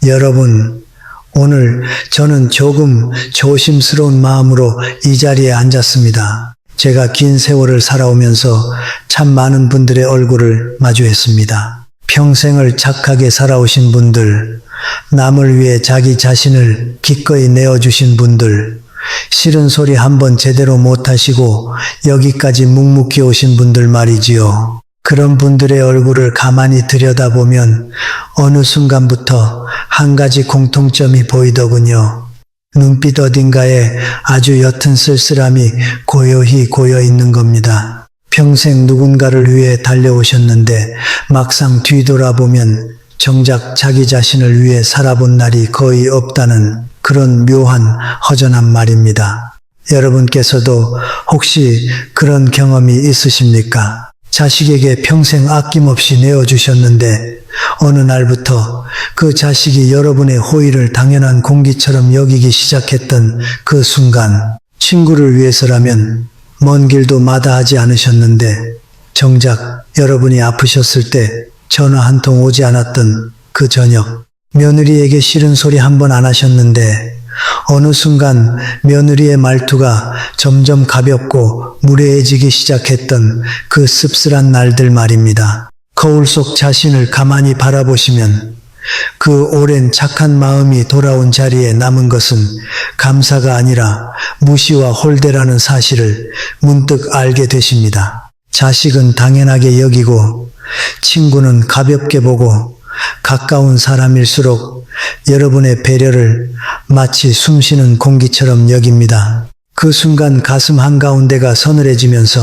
여러분, 오늘 저는 조금 조심스러운 마음으로 이 자리에 앉았습니다. 제가 긴 세월을 살아오면서 참 많은 분들의 얼굴을 마주했습니다. 평생을 착하게 살아오신 분들, 남을 위해 자기 자신을 기꺼이 내어주신 분들, 싫은 소리 한번 제대로 못하시고 여기까지 묵묵히 오신 분들 말이지요. 그런 분들의 얼굴을 가만히 들여다보면 어느 순간부터 한 가지 공통점이 보이더군요. 눈빛 어딘가에 아주 옅은 쓸쓸함이 고요히 고여 있는 겁니다. 평생 누군가를 위해 달려오셨는데 막상 뒤돌아보면 정작 자기 자신을 위해 살아본 날이 거의 없다는 그런 묘한 허전한 말입니다. 여러분께서도 혹시 그런 경험이 있으십니까? 자식에게 평생 아낌없이 내어주셨는데 어느 날부터 그 자식이 여러분의 호의를 당연한 공기처럼 여기기 시작했던 그 순간, 친구를 위해서라면 먼 길도 마다하지 않으셨는데 정작 여러분이 아프셨을 때 전화 한 통 오지 않았던 그 저녁, 며느리에게 싫은 소리 한 번 안 하셨는데 어느 순간 며느리의 말투가 점점 가볍고 무례해지기 시작했던 그 씁쓸한 날들 말입니다. 거울 속 자신을 가만히 바라보시면 그 오랜 착한 마음이 돌아온 자리에 남은 것은 감사가 아니라 무시와 홀대라는 사실을 문득 알게 되십니다. 자식은 당연하게 여기고 친구는 가볍게 보고 가까운 사람일수록 여러분의 배려를 마치 숨쉬는 공기처럼 여깁니다. 그 순간 가슴 한가운데가 서늘해지면서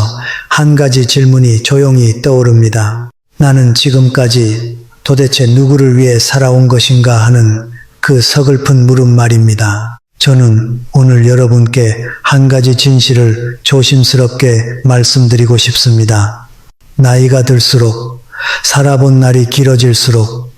한 가지 질문이 조용히 떠오릅니다. 나는 지금까지 도대체 누구를 위해 살아온 것인가 하는 그 서글픈 물음 말입니다. 저는 오늘 여러분께 한 가지 진실을 조심스럽게 말씀드리고 싶습니다. 나이가 들수록, 살아본 날이 길어질수록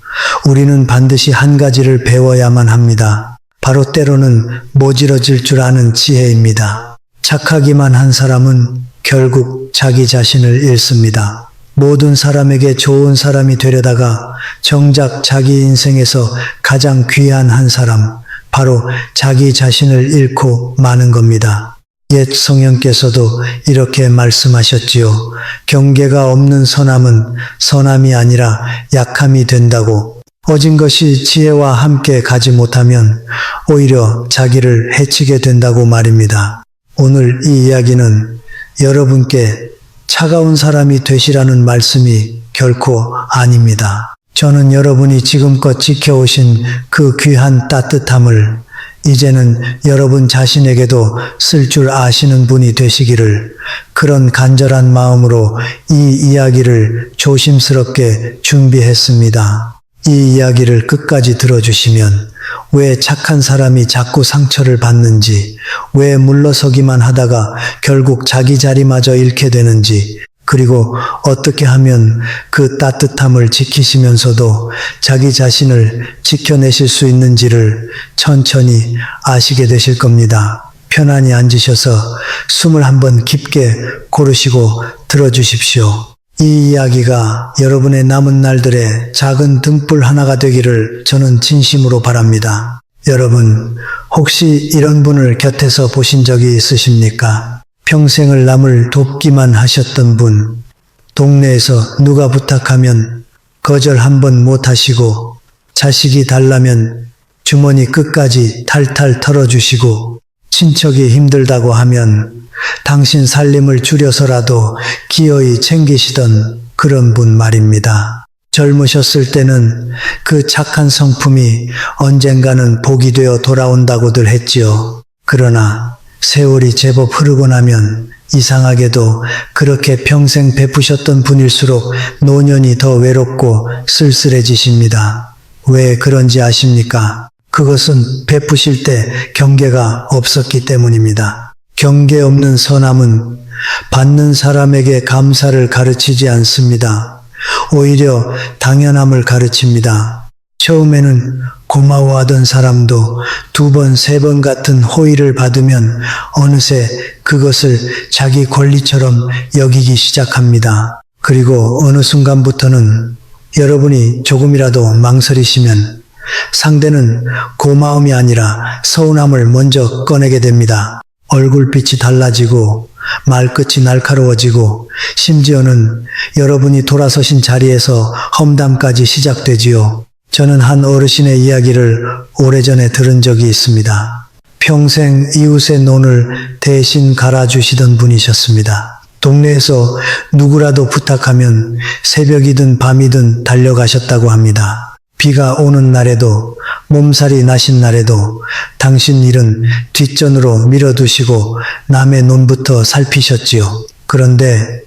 우리는 반드시 한 가지를 배워야만 합니다. 바로 때로는 모질어질 줄 아는 지혜입니다. 착하기만 한 사람은 결국 자기 자신을 잃습니다. 모든 사람에게 좋은 사람이 되려다가 정작 자기 인생에서 가장 귀한 한 사람, 바로 자기 자신을 잃고 마는 겁니다. 옛 성령께서도 이렇게 말씀하셨지요. 경계가 없는 선함은 선함이 아니라 약함이 된다고. 어진 것이 지혜와 함께 가지 못하면 오히려 자기를 해치게 된다고 말입니다. 오늘 이 이야기는 여러분께 차가운 사람이 되시라는 말씀이 결코 아닙니다. 저는 여러분이 지금껏 지켜오신 그 귀한 따뜻함을 이제는 여러분 자신에게도 쓸 줄 아시는 분이 되시기를 그런 간절한 마음으로 이 이야기를 조심스럽게 준비했습니다. 이 이야기를 끝까지 들어주시면 왜 착한 사람이 자꾸 상처를 받는지, 왜 물러서기만 하다가 결국 자기 자리마저 잃게 되는지, 그리고 어떻게 하면 그 따뜻함을 지키시면서도 자기 자신을 지켜내실 수 있는지를 천천히 아시게 되실 겁니다. 편안히 앉으셔서 숨을 한번 깊게 고르시고 들어주십시오. 이 이야기가 여러분의 남은 날들의 작은 등불 하나가 되기를 저는 진심으로 바랍니다. 여러분, 혹시 이런 분을 곁에서 보신 적이 있으십니까? 평생을 남을 돕기만 하셨던 분, 동네에서 누가 부탁하면 거절 한번 못 하시고, 자식이 달라면 주머니 끝까지 탈탈 털어주시고, 친척이 힘들다고 하면 당신 살림을 줄여서라도 기어이 챙기시던 그런 분 말입니다. 젊으셨을 때는 그 착한 성품이 언젠가는 복이 되어 돌아온다고들 했지요. 그러나 세월이 제법 흐르고 나면 이상하게도 그렇게 평생 베푸셨던 분일수록 노년이 더 외롭고 쓸쓸해지십니다. 왜 그런지 아십니까? 그것은 베푸실 때 경계가 없었기 때문입니다. 경계 없는 선함은 받는 사람에게 감사를 가르치지 않습니다. 오히려 당연함을 가르칩니다. 처음에는 고마워하던 사람도 두 번, 세 번 같은 호의를 받으면 어느새 그것을 자기 권리처럼 여기기 시작합니다. 그리고 어느 순간부터는 여러분이 조금이라도 망설이시면 상대는 고마움이 아니라 서운함을 먼저 꺼내게 됩니다. 얼굴빛이 달라지고 말끝이 날카로워지고 심지어는 여러분이 돌아서신 자리에서 험담까지 시작되지요. 저는 한 어르신의 이야기를 오래전에 들은 적이 있습니다. 평생 이웃의 논을 대신 갈아주시던 분이셨습니다. 동네에서 누구라도 부탁하면 새벽이든 밤이든 달려가셨다고 합니다. 비가 오는 날에도 몸살이 나신 날에도 당신 일은 뒷전으로 밀어두시고 남의 논부터 살피셨지요. 그런데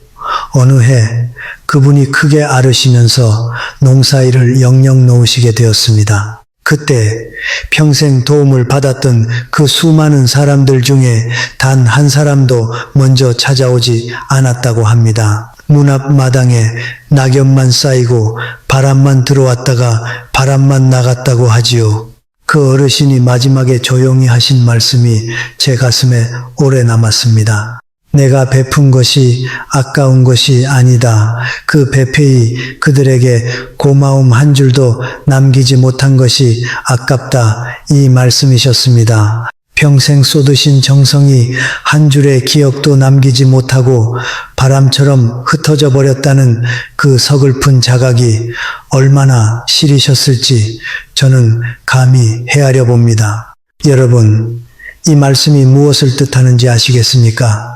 어느 해 그분이 크게 앓으시면서 농사일을 영영 놓으시게 되었습니다. 그때 평생 도움을 받았던 그 수많은 사람들 중에 단 한 사람도 먼저 찾아오지 않았다고 합니다. 문 앞 마당에 낙엽만 쌓이고 바람만 들어왔다가 바람만 나갔다고 하지요. 그 어르신이 마지막에 조용히 하신 말씀이 제 가슴에 오래 남았습니다. 내가 베푼 것이 아까운 것이 아니다. 그 배페이 그들에게 고마움 한 줄도 남기지 못한 것이 아깝다. 이 말씀이셨습니다. 평생 쏟으신 정성이 한 줄의 기억도 남기지 못하고 바람처럼 흩어져 버렸다는 그 서글픈 자각이 얼마나 시리셨을지 저는 감히 헤아려 봅니다. 여러분, 이 말씀이 무엇을 뜻하는지 아시겠습니까?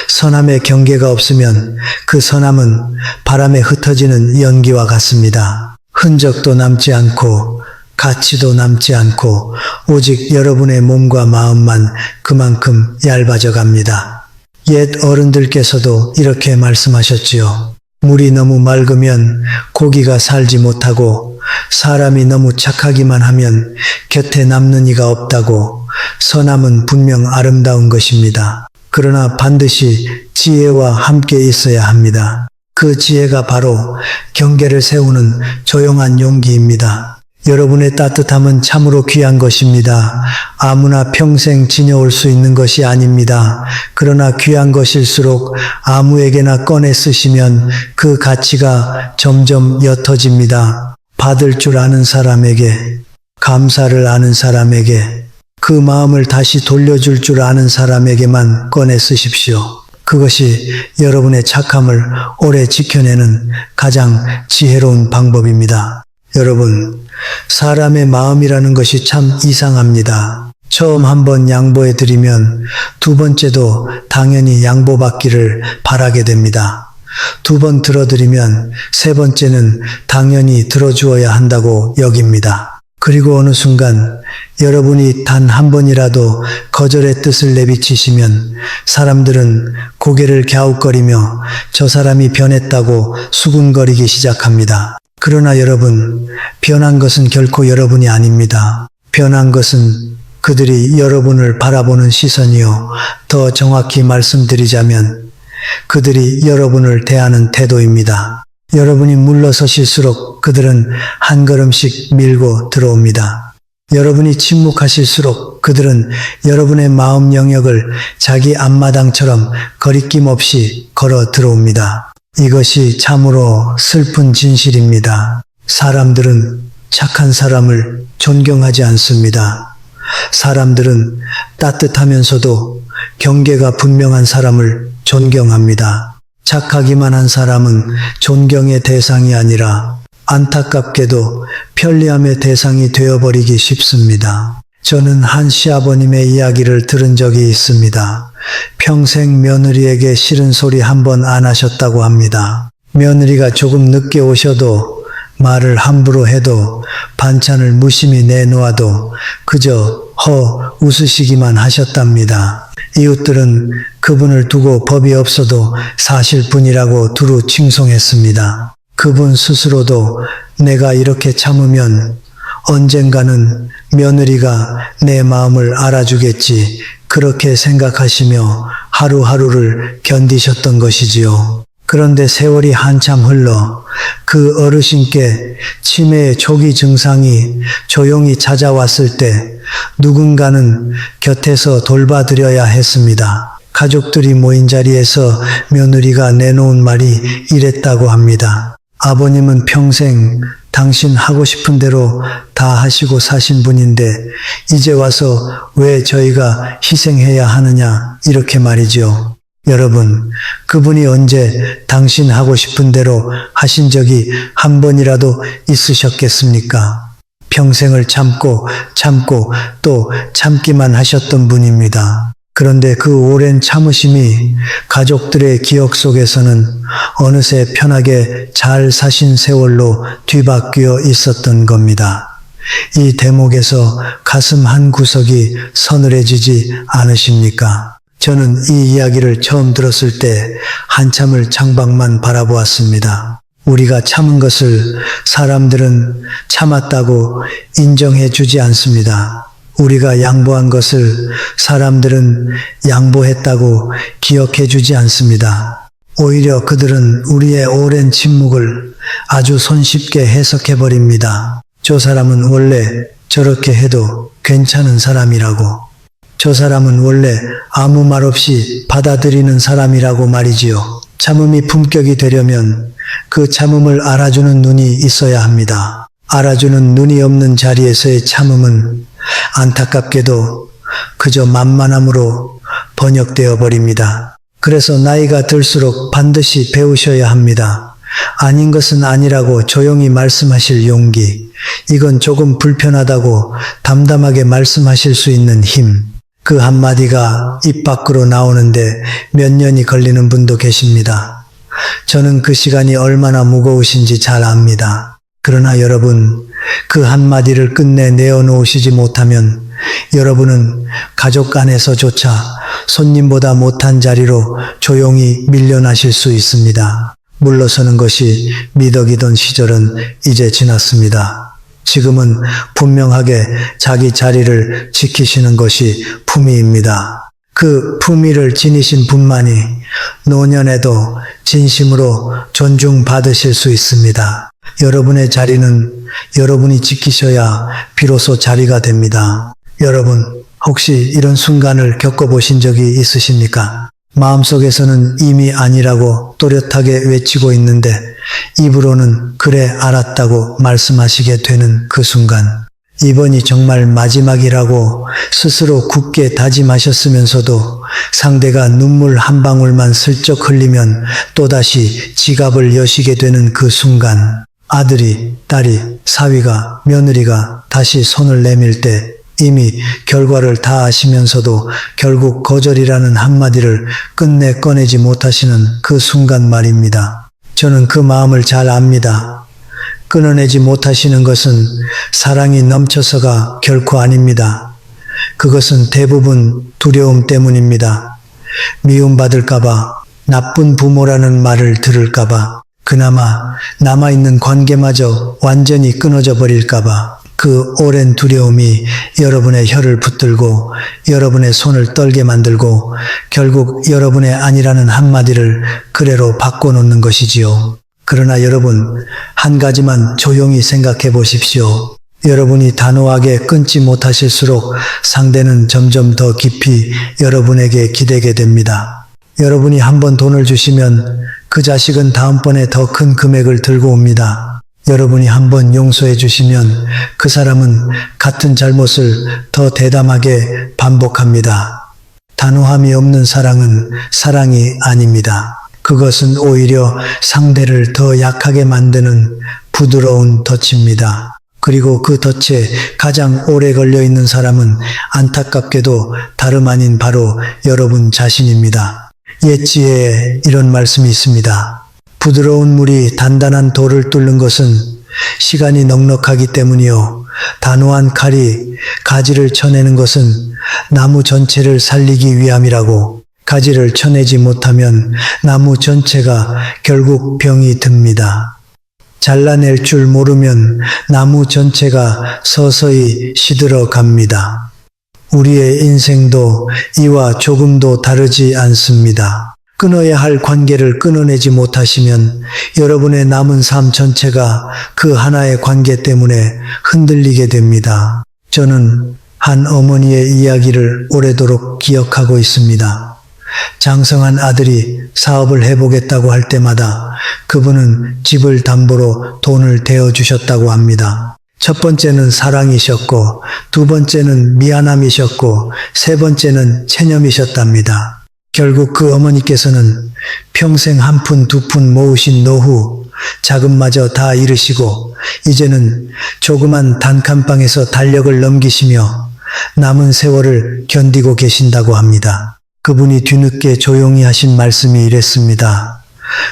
선함의 경계가 없으면 그 선함은 바람에 흩어지는 연기와 같습니다. 흔적도 남지 않고 가치도 남지 않고 오직 여러분의 몸과 마음만 그만큼 얇아져 갑니다. 옛 어른들께서도 이렇게 말씀하셨지요. 물이 너무 맑으면 고기가 살지 못하고 사람이 너무 착하기만 하면 곁에 남는 이가 없다고. 선함은 분명 아름다운 것입니다. 그러나 반드시 지혜와 함께 있어야 합니다. 그 지혜가 바로 경계를 세우는 조용한 용기입니다. 여러분의 따뜻함은 참으로 귀한 것입니다. 아무나 평생 지녀올 수 있는 것이 아닙니다. 그러나 귀한 것일수록 아무에게나 꺼내 쓰시면 그 가치가 점점 옅어집니다. 받을 줄 아는 사람에게, 감사를 아는 사람에게, 그 마음을 다시 돌려줄 줄 아는 사람에게만 꺼내 쓰십시오. 그것이 여러분의 착함을 오래 지켜내는 가장 지혜로운 방법입니다. 여러분, 사람의 마음이라는 것이 참 이상합니다. 처음 한번 양보해 드리면 두 번째도 당연히 양보받기를 바라게 됩니다. 두 번 들어드리면 세 번째는 당연히 들어주어야 한다고 여깁니다. 그리고 어느 순간 여러분이 단 한 번이라도 거절의 뜻을 내비치시면 사람들은 고개를 갸웃거리며 저 사람이 변했다고 수군거리기 시작합니다. 그러나 여러분, 변한 것은 결코 여러분이 아닙니다. 변한 것은 그들이 여러분을 바라보는 시선이요. 더 정확히 말씀드리자면 그들이 여러분을 대하는 태도입니다. 여러분이 물러서실수록 그들은 한 걸음씩 밀고 들어옵니다. 여러분이 침묵하실수록 그들은 여러분의 마음 영역을 자기 앞마당처럼 거리낌 없이 걸어 들어옵니다. 이것이 참으로 슬픈 진실입니다. 사람들은 착한 사람을 존경하지 않습니다. 사람들은 따뜻하면서도 경계가 분명한 사람을 존경합니다. 착하기만 한 사람은 존경의 대상이 아니라 안타깝게도 편리함의 대상이 되어버리기 쉽습니다. 저는 한 시아버님의 이야기를 들은 적이 있습니다. 평생 며느리에게 싫은 소리 한 번 안 하셨다고 합니다. 며느리가 조금 늦게 오셔도 말을 함부로 해도 반찬을 무심히 내놓아도 그저 웃으시기만 하셨답니다. 이웃들은 그분을 두고 법이 없어도 사실뿐이라고 두루 칭송했습니다. 그분 스스로도 내가 이렇게 참으면 언젠가는 며느리가 내 마음을 알아주겠지, 그렇게 생각하시며 하루하루를 견디셨던 것이지요. 그런데 세월이 한참 흘러 그 어르신께 치매의 초기 증상이 조용히 찾아왔을 때 누군가는 곁에서 돌봐드려야 했습니다. 가족들이 모인 자리에서 며느리가 내놓은 말이 이랬다고 합니다. 아버님은 평생 당신 하고 싶은 대로 다 하시고 사신 분인데 이제 와서 왜 저희가 희생해야 하느냐 이렇게 말이죠. 여러분, 그분이 언제 당신 하고 싶은 대로 하신 적이 한 번이라도 있으셨겠습니까? 평생을 참고 또 참기만 하셨던 분입니다. 그런데 그 오랜 참으심이 가족들의 기억 속에서는 어느새 편하게 잘 사신 세월로 뒤바뀌어 있었던 겁니다. 이 대목에서 가슴 한 구석이 서늘해지지 않으십니까? 저는 이 이야기를 처음 들었을 때 한참을 창밖만 바라보았습니다. 우리가 참은 것을 사람들은 참았다고 인정해 주지 않습니다. 우리가 양보한 것을 사람들은 양보했다고 기억해 주지 않습니다. 오히려 그들은 우리의 오랜 침묵을 아주 손쉽게 해석해 버립니다. 저 사람은 원래 저렇게 해도 괜찮은 사람이라고. 저 사람은 원래 아무 말 없이 받아들이는 사람이라고 말이지요. 참음이 품격이 되려면 그 참음을 알아주는 눈이 있어야 합니다. 알아주는 눈이 없는 자리에서의 참음은 안타깝게도 그저 만만함으로 번역되어 버립니다. 그래서 나이가 들수록 반드시 배우셔야 합니다. 아닌 것은 아니라고 조용히 말씀하실 용기. 이건 조금 불편하다고 담담하게 말씀하실 수 있는 힘. 그 한마디가 입 밖으로 나오는데 몇 년이 걸리는 분도 계십니다. 저는 그 시간이 얼마나 무거우신지 잘 압니다. 그러나 여러분, 그 한마디를 끝내 내어놓으시지 못하면 여러분은 가족 안에서조차 손님보다 못한 자리로 조용히 밀려나실 수 있습니다. 물러서는 것이 미덕이던 시절은 이제 지났습니다. 지금은 분명하게 자기 자리를 지키시는 것이 품위입니다. 그 품위를 지니신 분만이 노년에도 진심으로 존중받으실 수 있습니다. 여러분의 자리는 여러분이 지키셔야 비로소 자리가 됩니다. 여러분, 혹시 이런 순간을 겪어보신 적이 있으십니까? 마음속에서는 이미 아니라고 또렷하게 외치고 있는데 입으로는 그래 알았다고 말씀하시게 되는 그 순간, 이번이 정말 마지막이라고 스스로 굳게 다짐하셨으면서도 상대가 눈물 한 방울만 슬쩍 흘리면 또다시 지갑을 여시게 되는 그 순간, 아들이, 딸이, 사위가, 며느리가 다시 손을 내밀 때 이미 결과를 다 아시면서도 결국 거절이라는 한마디를 끝내 꺼내지 못하시는 그 순간 말입니다. 저는 그 마음을 잘 압니다. 끊어내지 못하시는 것은 사랑이 넘쳐서가 결코 아닙니다. 그것은 대부분 두려움 때문입니다. 미움받을까봐, 나쁜 부모라는 말을 들을까봐, 그나마 남아있는 관계마저 완전히 끊어져 버릴까봐, 그 오랜 두려움이 여러분의 혀를 붙들고 여러분의 손을 떨게 만들고 결국 여러분의 아니라는 한마디를 그래로 바꿔놓는 것이지요. 그러나 여러분, 한 가지만 조용히 생각해 보십시오. 여러분이 단호하게 끊지 못하실수록 상대는 점점 더 깊이 여러분에게 기대게 됩니다. 여러분이 한번 돈을 주시면 그 자식은 다음번에 더 큰 금액을 들고 옵니다. 여러분이 한번 용서해 주시면 그 사람은 같은 잘못을 더 대담하게 반복합니다. 단호함이 없는 사랑은 사랑이 아닙니다. 그것은 오히려 상대를 더 약하게 만드는 부드러운 덫입니다. 그리고 그 덫에 가장 오래 걸려 있는 사람은 안타깝게도 다름 아닌 바로 여러분 자신입니다. 옛지에 이런 말씀이 있습니다. 부드러운 물이 단단한 돌을 뚫는 것은 시간이 넉넉하기 때문이요. 단호한 칼이 가지를 쳐내는 것은 나무 전체를 살리기 위함이라고. 가지를 쳐내지 못하면 나무 전체가 결국 병이 듭니다. 잘라낼 줄 모르면 나무 전체가 서서히 시들어 갑니다. 우리의 인생도 이와 조금도 다르지 않습니다. 끊어야 할 관계를 끊어내지 못하시면 여러분의 남은 삶 전체가 그 하나의 관계 때문에 흔들리게 됩니다. 저는 한 어머니의 이야기를 오래도록 기억하고 있습니다. 장성한 아들이 사업을 해보겠다고 할 때마다 그분은 집을 담보로 돈을 대어주셨다고 합니다. 첫 번째는 사랑이셨고, 두 번째는 미안함이셨고, 세 번째는 체념이셨답니다. 결국 그 어머니께서는 평생 한 푼 두 푼 모으신 노후 자금마저 다 잃으시고 이제는 조그만 단칸방에서 달력을 넘기시며 남은 세월을 견디고 계신다고 합니다. 그분이 뒤늦게 조용히 하신 말씀이 이랬습니다.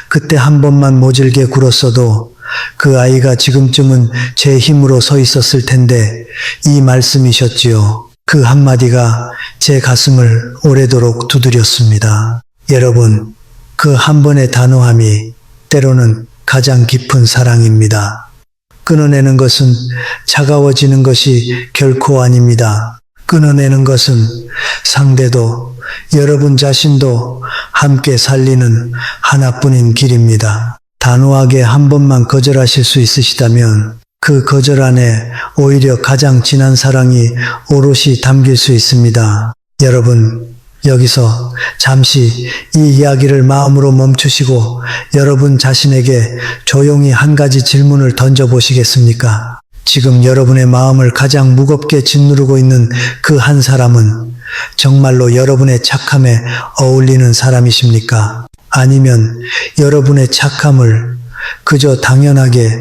그때 한 번만 모질게 굴었어도 그 아이가 지금쯤은 제 힘으로 서 있었을 텐데, 이 말씀이셨지요. 그 한마디가 제 가슴을 오래도록 두드렸습니다. 여러분, 그 한 번의 단호함이 때로는 가장 깊은 사랑입니다. 끊어내는 것은 차가워지는 것이 결코 아닙니다. 끊어내는 것은 상대도 여러분 자신도 함께 살리는 하나뿐인 길입니다. 단호하게 한 번만 거절하실 수 있으시다면 그 거절 안에 오히려 가장 진한 사랑이 오롯이 담길 수 있습니다. 여러분, 여기서 잠시 이 이야기를 마음으로 멈추시고 여러분 자신에게 조용히 한 가지 질문을 던져보시겠습니까? 지금 여러분의 마음을 가장 무겁게 짓누르고 있는 그 한 사람은 정말로 여러분의 착함에 어울리는 사람이십니까? 아니면 여러분의 착함을 그저 당연하게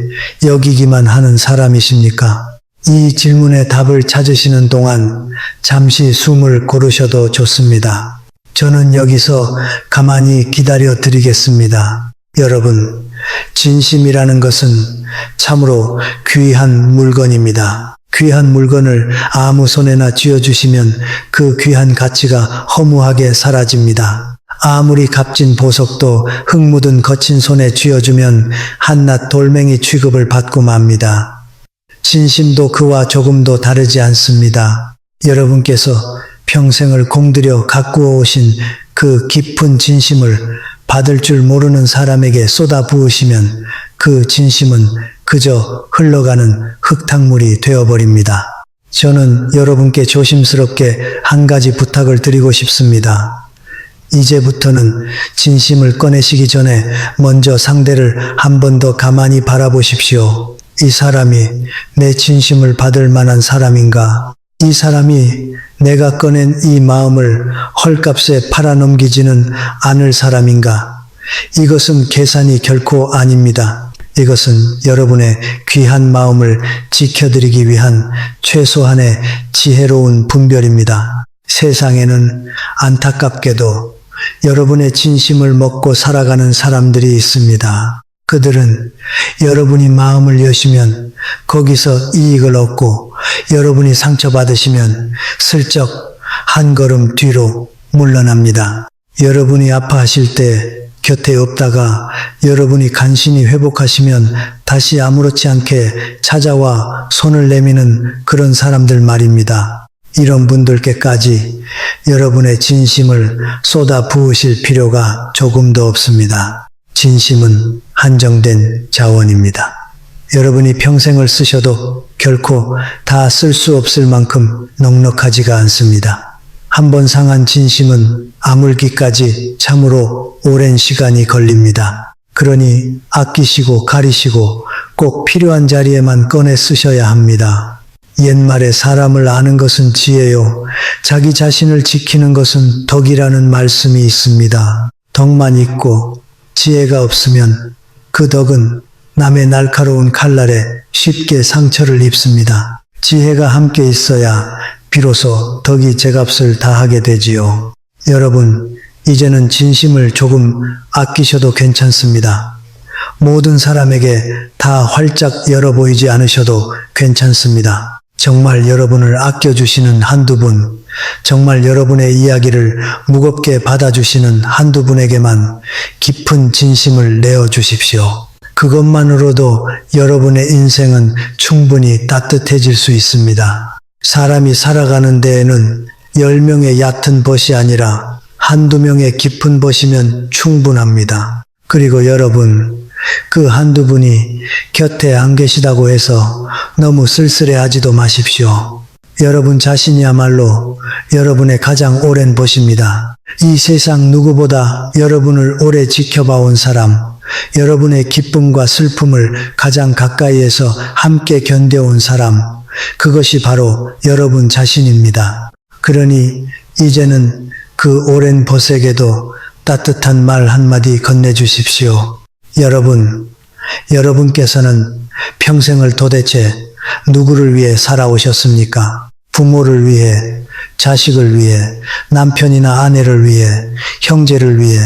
여기기만 하는 사람이십니까? 이 질문의 답을 찾으시는 동안 잠시 숨을 고르셔도 좋습니다. 저는 여기서 가만히 기다려 드리겠습니다. 여러분, 진심이라는 것은 참으로 귀한 물건입니다. 귀한 물건을 아무 손에나 쥐어주시면 그 귀한 가치가 허무하게 사라집니다. 아무리 값진 보석도 흙 묻은 거친 손에 쥐어주면 한낱 돌멩이 취급을 받고 맙니다. 진심도 그와 조금도 다르지 않습니다. 여러분께서 평생을 공들여 가꾸어 오신 그 깊은 진심을 받을 줄 모르는 사람에게 쏟아 부으시면 그 진심은 그저 흘러가는 흙탕물이 되어버립니다. 저는 여러분께 조심스럽게 한 가지 부탁을 드리고 싶습니다. 이제부터는 진심을 꺼내시기 전에 먼저 상대를 한 번 더 가만히 바라보십시오. 이 사람이 내 진심을 받을 만한 사람인가? 이 사람이 내가 꺼낸 이 마음을 헐값에 팔아넘기지는 않을 사람인가? 이것은 계산이 결코 아닙니다. 이것은 여러분의 귀한 마음을 지켜드리기 위한 최소한의 지혜로운 분별입니다. 세상에는 안타깝게도 여러분의 진심을 먹고 살아가는 사람들이 있습니다. 그들은 여러분이 마음을 여시면 거기서 이익을 얻고 여러분이 상처받으시면 슬쩍 한 걸음 뒤로 물러납니다. 여러분이 아파하실 때 곁에 없다가 여러분이 간신히 회복하시면 다시 아무렇지 않게 찾아와 손을 내미는 그런 사람들 말입니다. 이런 분들께까지 여러분의 진심을 쏟아 부으실 필요가 조금도 없습니다. 진심은 한정된 자원입니다. 여러분이 평생을 쓰셔도 결코 다 쓸 수 없을 만큼 넉넉하지가 않습니다. 한번 상한 진심은 아물기까지 참으로 오랜 시간이 걸립니다. 그러니 아끼시고 가리시고 꼭 필요한 자리에만 꺼내 쓰셔야 합니다. 옛말에 사람을 아는 것은 지혜요, 자기 자신을 지키는 것은 덕이라는 말씀이 있습니다. 덕만 있고 지혜가 없으면 그 덕은 남의 날카로운 칼날에 쉽게 상처를 입습니다. 지혜가 함께 있어야 비로소 덕이 제값을 다하게 되지요. 여러분, 이제는 진심을 조금 아끼셔도 괜찮습니다. 모든 사람에게 다 활짝 열어 보이지 않으셔도 괜찮습니다. 정말 여러분을 아껴주시는 한두 분, 정말 여러분의 이야기를 무겁게 받아주시는 한두 분에게만 깊은 진심을 내어주십시오. 그것만으로도 여러분의 인생은 충분히 따뜻해질 수 있습니다. 사람이 살아가는 데에는 10명의 얕은 벗이 아니라 한두 명의 깊은 벗이면 충분합니다. 그리고 여러분, 그 한두 분이 곁에 안 계시다고 해서 너무 쓸쓸해하지도 마십시오. 여러분 자신이야말로 여러분의 가장 오랜 벗입니다. 이 세상 누구보다 여러분을 오래 지켜봐온 사람, 여러분의 기쁨과 슬픔을 가장 가까이에서 함께 견뎌온 사람, 그것이 바로 여러분 자신입니다. 그러니 이제는 그 오랜 벗에게도 따뜻한 말 한마디 건네주십시오. 여러분께서는 평생을 도대체 누구를 위해 살아오셨습니까? 부모를 위해, 자식을 위해, 남편이나 아내를 위해, 형제를 위해,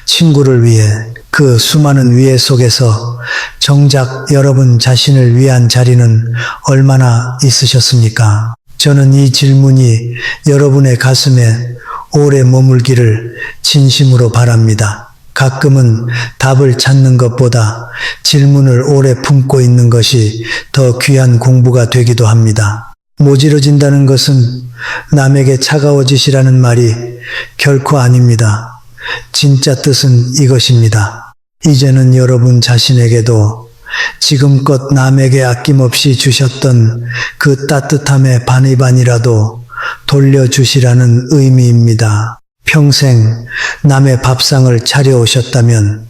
친구를 위해, 그 수많은 위해 속에서 정작 여러분 자신을 위한 자리는 얼마나 있으셨습니까? 저는 이 질문이 여러분의 가슴에 오래 머물기를 진심으로 바랍니다. 가끔은 답을 찾는 것보다 질문을 오래 품고 있는 것이 더 귀한 공부가 되기도 합니다. 모질어진다는 것은 남에게 차가워지시라는 말이 결코 아닙니다. 진짜 뜻은 이것입니다. 이제는 여러분 자신에게도 지금껏 남에게 아낌없이 주셨던 그 따뜻함의 반이반이라도 돌려주시라는 의미입니다. 평생 남의 밥상을 차려오셨다면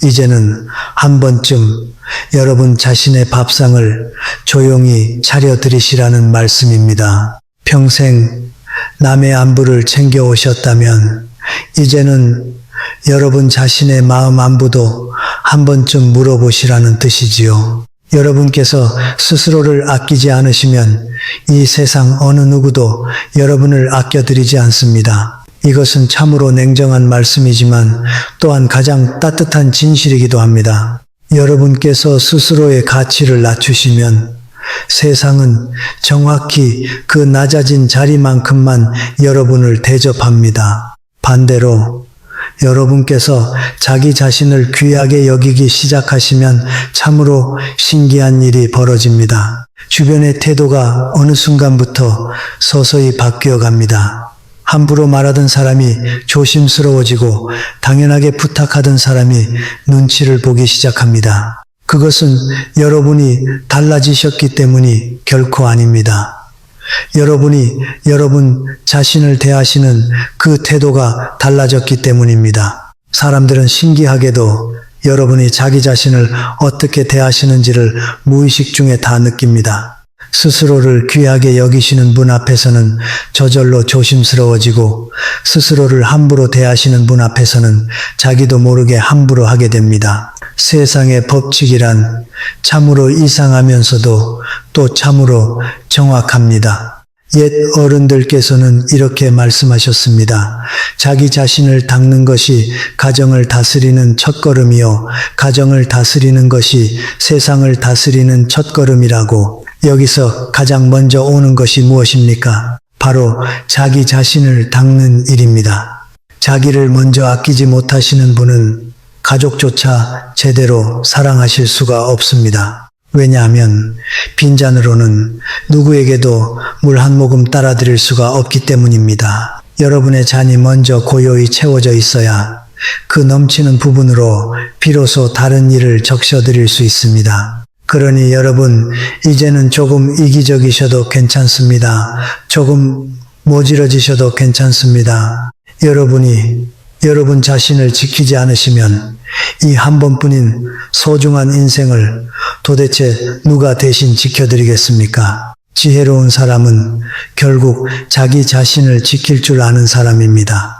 이제는 한 번쯤 여러분 자신의 밥상을 조용히 차려드리시라는 말씀입니다. 평생 남의 안부를 챙겨오셨다면 이제는 여러분 자신의 마음 안부도 한 번쯤 물어보시라는 뜻이지요. 여러분께서 스스로를 아끼지 않으시면 이 세상 어느 누구도 여러분을 아껴드리지 않습니다. 이것은 참으로 냉정한 말씀이지만 또한 가장 따뜻한 진실이기도 합니다. 여러분께서 스스로의 가치를 낮추시면 세상은 정확히 그 낮아진 자리만큼만 여러분을 대접합니다. 반대로 여러분께서 자기 자신을 귀하게 여기기 시작하시면 참으로 신기한 일이 벌어집니다. 주변의 태도가 어느 순간부터 서서히 바뀌어 갑니다. 함부로 말하던 사람이 조심스러워지고 당연하게 부탁하던 사람이 눈치를 보기 시작합니다. 그것은 여러분이 달라지셨기 때문이 결코 아닙니다. 여러분이 여러분 자신을 대하시는 그 태도가 달라졌기 때문입니다. 사람들은 신기하게도 여러분이 자기 자신을 어떻게 대하시는지를 무의식 중에 다 느낍니다. 스스로를 귀하게 여기시는 분 앞에서는 저절로 조심스러워지고 스스로를 함부로 대하시는 분 앞에서는 자기도 모르게 함부로 하게 됩니다. 세상의 법칙이란 참으로 이상하면서도 또 참으로 정확합니다. 옛 어른들께서는 이렇게 말씀하셨습니다. 자기 자신을 닦는 것이 가정을 다스리는 첫걸음이요. 가정을 다스리는 것이 세상을 다스리는 첫걸음이라고. 여기서 가장 먼저 오는 것이 무엇입니까? 바로 자기 자신을 닦는 일입니다. 자기를 먼저 아끼지 못하시는 분은 가족조차 제대로 사랑하실 수가 없습니다. 왜냐하면 빈잔으로는 누구에게도 물 한 모금 따라 드릴 수가 없기 때문입니다. 여러분의 잔이 먼저 고요히 채워져 있어야 그 넘치는 부분으로 비로소 다른 일을 적셔드릴 수 있습니다. 그러니 여러분, 이제는 조금 이기적이셔도 괜찮습니다. 조금 모질어지셔도 괜찮습니다. 여러분 자신을 지키지 않으시면 이 한 번뿐인 소중한 인생을 도대체 누가 대신 지켜드리겠습니까? 지혜로운 사람은 결국 자기 자신을 지킬 줄 아는 사람입니다.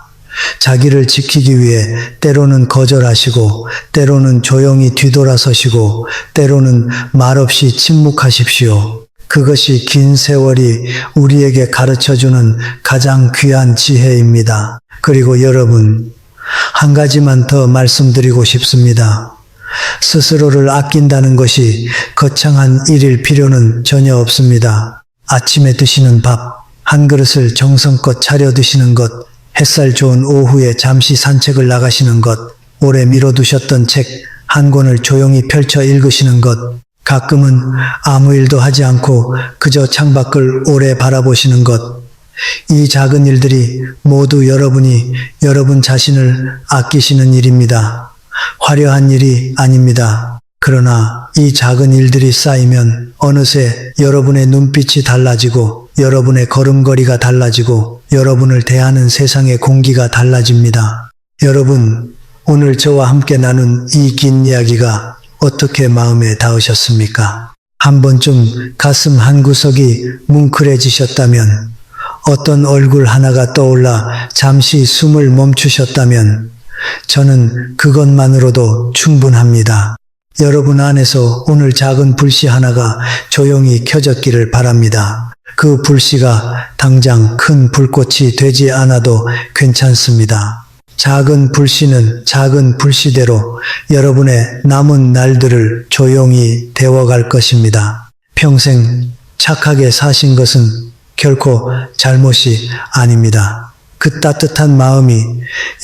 자기를 지키기 위해 때로는 거절하시고 때로는 조용히 뒤돌아서시고 때로는 말없이 침묵하십시오. 그것이 긴 세월이 우리에게 가르쳐주는 가장 귀한 지혜입니다. 그리고 여러분, 한 가지만 더 말씀드리고 싶습니다. 스스로를 아낀다는 것이 거창한 일일 필요는 전혀 없습니다. 아침에 드시는 밥, 한 그릇을 정성껏 차려 드시는 것, 햇살 좋은 오후에 잠시 산책을 나가시는 것, 오래 미뤄두셨던 책 한 권을 조용히 펼쳐 읽으시는 것, 가끔은 아무 일도 하지 않고 그저 창밖을 오래 바라보시는 것, 이 작은 일들이 모두 여러분이 여러분 자신을 아끼시는 일입니다. 화려한 일이 아닙니다. 그러나 이 작은 일들이 쌓이면 어느새 여러분의 눈빛이 달라지고 여러분의 걸음걸이가 달라지고 여러분을 대하는 세상의 공기가 달라집니다. 여러분, 오늘 저와 함께 나눈 이 긴 이야기가 어떻게 마음에 닿으셨습니까? 한 번쯤 가슴 한구석이 뭉클해지셨다면, 어떤 얼굴 하나가 떠올라 잠시 숨을 멈추셨다면 저는 그것만으로도 충분합니다. 여러분 안에서 오늘 작은 불씨 하나가 조용히 켜졌기를 바랍니다. 그 불씨가 당장 큰 불꽃이 되지 않아도 괜찮습니다. 작은 불씨는 작은 불씨대로 여러분의 남은 날들을 조용히 데워갈 것입니다. 평생 착하게 사신 것은 결코 잘못이 아닙니다. 그 따뜻한 마음이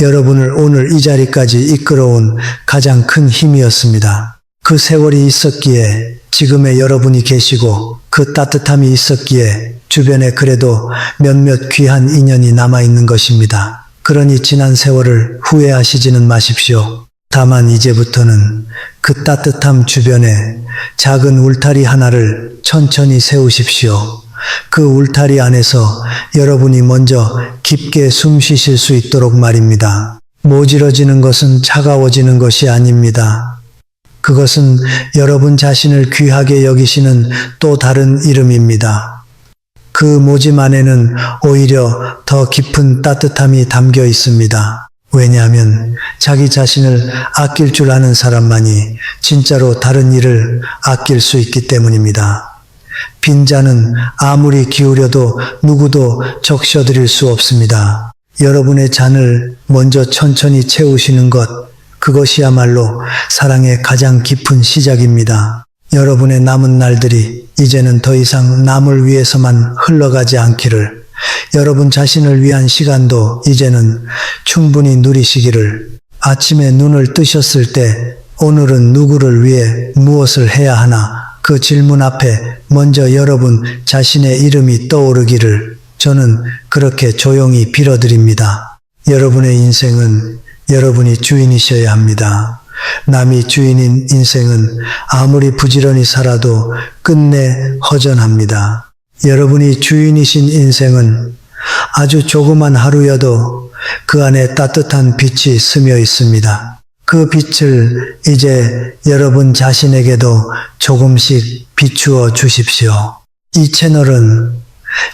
여러분을 오늘 이 자리까지 이끌어온 가장 큰 힘이었습니다. 그 세월이 있었기에 지금의 여러분이 계시고 그 따뜻함이 있었기에 주변에 그래도 몇몇 귀한 인연이 남아있는 것입니다. 그러니 지난 세월을 후회하시지는 마십시오. 다만 이제부터는 그 따뜻함 주변에 작은 울타리 하나를 천천히 세우십시오. 그 울타리 안에서 여러분이 먼저 깊게 숨 쉬실 수 있도록 말입니다. 모질어지는 것은 차가워지는 것이 아닙니다. 그것은 여러분 자신을 귀하게 여기시는 또 다른 이름입니다. 그 모짐 안에는 오히려 더 깊은 따뜻함이 담겨 있습니다. 왜냐하면 자기 자신을 아낄 줄 아는 사람만이 진짜로 다른 이를 아낄 수 있기 때문입니다. 빈잔은 아무리 기울여도 누구도 적셔드릴 수 없습니다. 여러분의 잔을 먼저 천천히 채우시는 것, 그것이야말로 사랑의 가장 깊은 시작입니다. 여러분의 남은 날들이 이제는 더 이상 남을 위해서만 흘러가지 않기를, 여러분 자신을 위한 시간도 이제는 충분히 누리시기를, 아침에 눈을 뜨셨을 때 오늘은 누구를 위해 무엇을 해야 하나, 그 질문 앞에 먼저 여러분 자신의 이름이 떠오르기를 저는 그렇게 조용히 빌어드립니다. 여러분의 인생은 여러분이 주인이셔야 합니다. 남이 주인인 인생은 아무리 부지런히 살아도 끝내 허전합니다. 여러분이 주인이신 인생은 아주 조그만 하루여도 그 안에 따뜻한 빛이 스며 있습니다. 그 빛을 이제 여러분 자신에게도 조금씩 비추어 주십시오. 이 채널은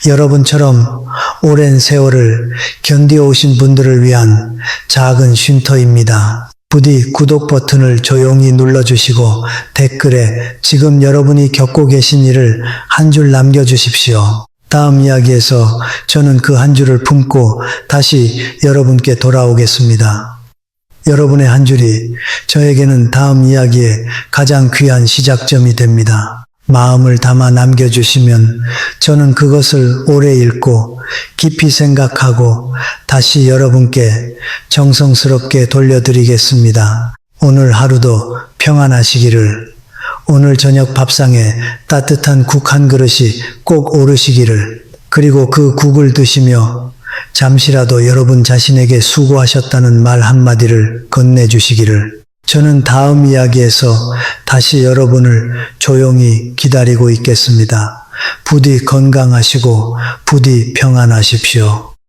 여러분처럼 오랜 세월을 견디오신 분들을 위한 작은 쉼터입니다. 부디 구독 버튼을 조용히 눌러주시고 댓글에 지금 여러분이 겪고 계신 일을 한 줄 남겨주십시오. 다음 이야기에서 저는 그 한 줄을 품고 다시 여러분께 돌아오겠습니다. 여러분의 한 줄이 저에게는 다음 이야기의 가장 귀한 시작점이 됩니다. 마음을 담아 남겨주시면 저는 그것을 오래 읽고 깊이 생각하고 다시 여러분께 정성스럽게 돌려드리겠습니다. 오늘 하루도 평안하시기를, 오늘 저녁 밥상에 따뜻한 국 한 그릇이 꼭 오르시기를, 그리고 그 국을 드시며 잠시라도 여러분 자신에게 수고하셨다는 말 한마디를 건네주시기를, 저는 다음 이야기에서 다시 여러분을 조용히 기다리고 있겠습니다. 부디 건강하시고 부디 평안하십시오.